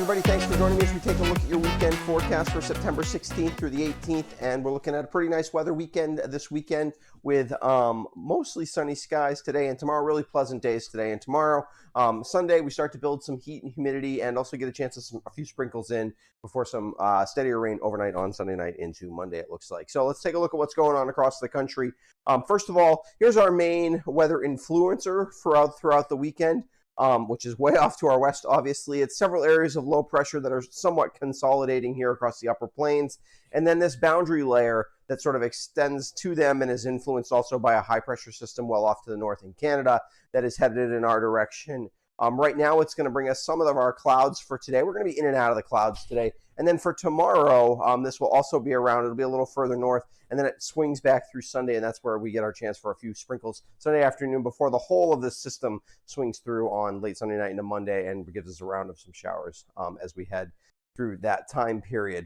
everybody. Thanks for joining me as we take a look at your weekend forecast for September 16th through the 18th. And we're looking at a pretty nice weather weekend this weekend with mostly sunny skies today and tomorrow. Really pleasant days today and tomorrow. Sunday, we start to build some heat and humidity and also get a chance of a few sprinkles in before some steadier rain overnight on Sunday night into Monday, it looks like. So let's take a look at what's going on across the country. First of all, here's our main weather influencer throughout the weekend. Which is way off to our west, obviously. It's several areas of low pressure that are somewhat consolidating here across the upper plains. And then this boundary layer that sort of extends to them and is influenced also by a high pressure system well off to the north in Canada that is headed in our direction. Right now, it's going to bring us some of our clouds for today. We're going to be in and out of the clouds today. And then for tomorrow, this will also be around. It'll be a little further north. And then it swings back through Sunday, and that's where we get our chance for a few sprinkles Sunday afternoon before the whole of this system swings through on late Sunday night into Monday and gives us a round of some showers as we head through that time period.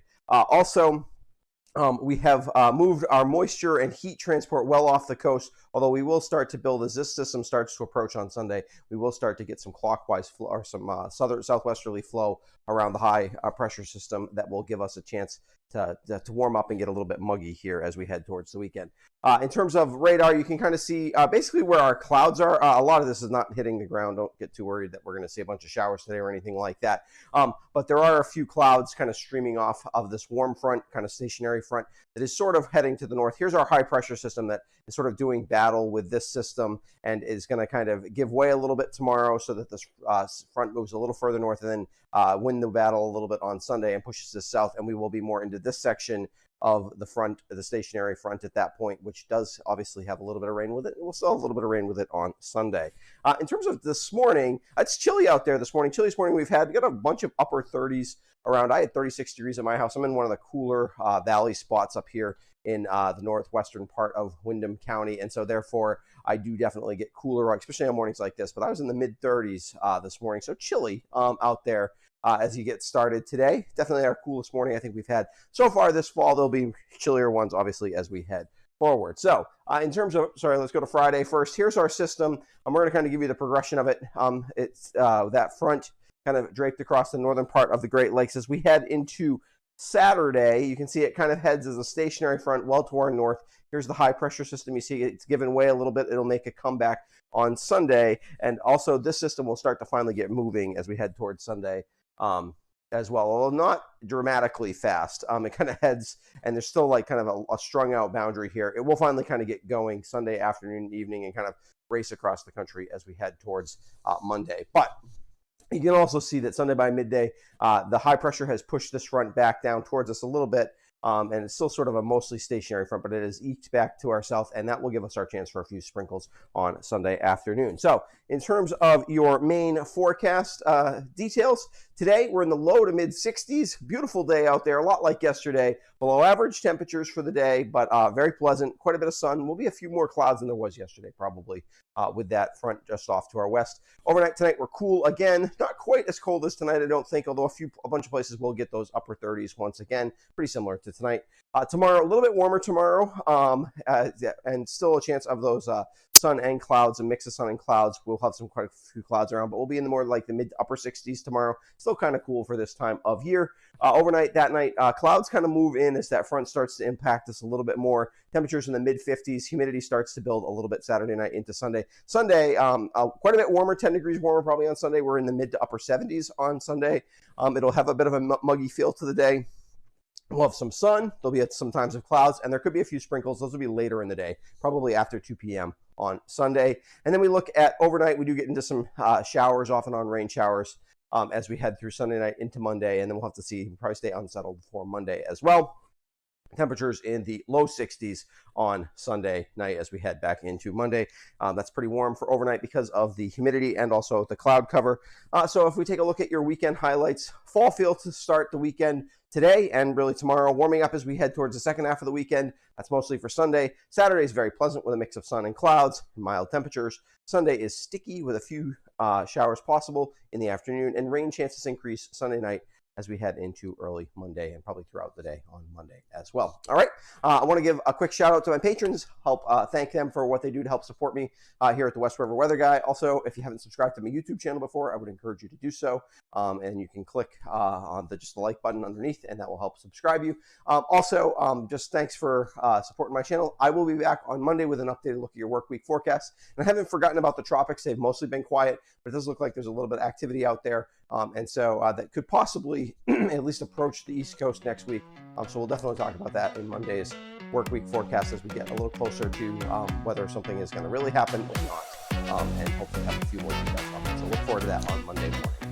We have moved our moisture and heat transport well off the coast, although we will start to build as this system starts to approach on Sunday. We will start to get some clockwise flow or some southwesterly flow around the high pressure system that will give us a chance to warm up and get a little bit muggy here as we head towards the weekend. In terms of radar, you can kind of see basically where our clouds are. A lot of this is not hitting the ground. Don't get too worried that we're going to see a bunch of showers today or anything like that. But there are a few clouds kind of streaming off of this warm front, kind of stationary front that is sort of heading to the north. Here's our high pressure system that is sort of doing battle with this system and is going to kind of give way a little bit tomorrow so that this front moves a little further north and then win the battle a little bit on Sunday and pushes us south, and we will be more into this section of the front, the stationary front at that point, which does obviously have a little bit of rain with it. We'll still have a little bit of rain with it on Sunday. In terms of this morning, it's chilly out there this morning. Chilly this morning. We got a bunch of upper 30s around. I had 36 degrees at my house. I'm in one of the cooler valley spots up here in the northwestern part of Windham County, and so therefore I do definitely get cooler, especially on mornings like this. But I was in the mid 30s this morning, so chilly out there. As you get started today. Definitely our coolest morning I think we've had so far this fall. There'll be chillier ones, obviously, as we head forward. So in terms of, let's go to Friday first. Here's our system. We're going to kind of give you the progression of it. It's that front kind of draped across the northern part of the Great Lakes. As we head into Saturday, you can see it kind of heads as a stationary front well to our north. Here's the high pressure system. You see it's given way a little bit. It'll make a comeback on Sunday. And also this system will start to finally get moving as we head towards Sunday. As well, although not dramatically fast. It kind of heads, and there's still like kind of a strung out boundary here. It will finally kind of get going Sunday afternoon, evening, and kind of race across the country as we head towards Monday. But you can also see that Sunday by midday, the high pressure has pushed this front back down towards us a little bit. And it's still sort of a mostly stationary front, but it is eked back to our south, and that will give us our chance for a few sprinkles on Sunday afternoon. So in terms of your main forecast details, today we're in the low to mid 60s. Beautiful day out there, a lot like yesterday. Below average temperatures for the day, but very pleasant. Quite a bit of sun. Will be a few more clouds than there was yesterday, probably, with that front just off to our west. Overnight tonight, we're cool again. Not quite as cold as tonight, I don't think, although a bunch of places will get those upper 30s once again. Pretty similar to tonight. Tomorrow, a little bit warmer tomorrow, and still a chance of those sun and clouds, a mix of sun and clouds. We'll have quite a few clouds around, but we'll be in the more like the mid to upper 60s tomorrow. Still kind of cool for this time of year. Overnight, that night, clouds kind of move in as that front starts to impact us a little bit more. Temperatures in the mid 50s. Humidity starts to build a little bit Saturday night into Sunday. Sunday, quite a bit warmer, 10 degrees warmer probably on Sunday. We're in the mid to upper 70s on Sunday. It'll have a bit of a muggy feel to the day. We'll have some sun. There'll be some times of clouds, and there could be a few sprinkles. Those will be later in the day, probably after 2 p.m. on Sunday. And then we look at overnight. We do get into some showers, off and on rain showers, as we head through Sunday night into Monday. And then we'll have to see. We'll probably stay unsettled for Monday as well. Temperatures in the low 60s on Sunday night as we head back into Monday. That's pretty warm for overnight because of the humidity and also the cloud cover. So if we take a look at your weekend highlights, fall feel to start the weekend today and really tomorrow, warming up as we head towards the second half of the weekend. That's mostly for Sunday. Saturday is very pleasant with a mix of sun and clouds, mild temperatures. Sunday is sticky with a few showers possible in the afternoon, and rain chances increase Sunday night as we head into early Monday and probably throughout the day on Monday as well. All right. I want to give a quick shout out to my patrons, thank them for what they do to help support me here at the West River Weather Guy. Also, if you haven't subscribed to my YouTube channel before, I would encourage you to do so. And you can click on just the like button underneath, and that will help subscribe you. Just thanks for supporting my channel. I will be back on Monday with an updated look at your work week forecast. And I haven't forgotten about the tropics. They've mostly been quiet, but it does look like there's a little bit of activity out there. That could possibly at least approach the East Coast next week. So we'll definitely talk about that in Monday's work week forecast as we get a little closer to whether something is going to really happen or not. And hopefully have a few more details on it. So look forward to that on Monday morning.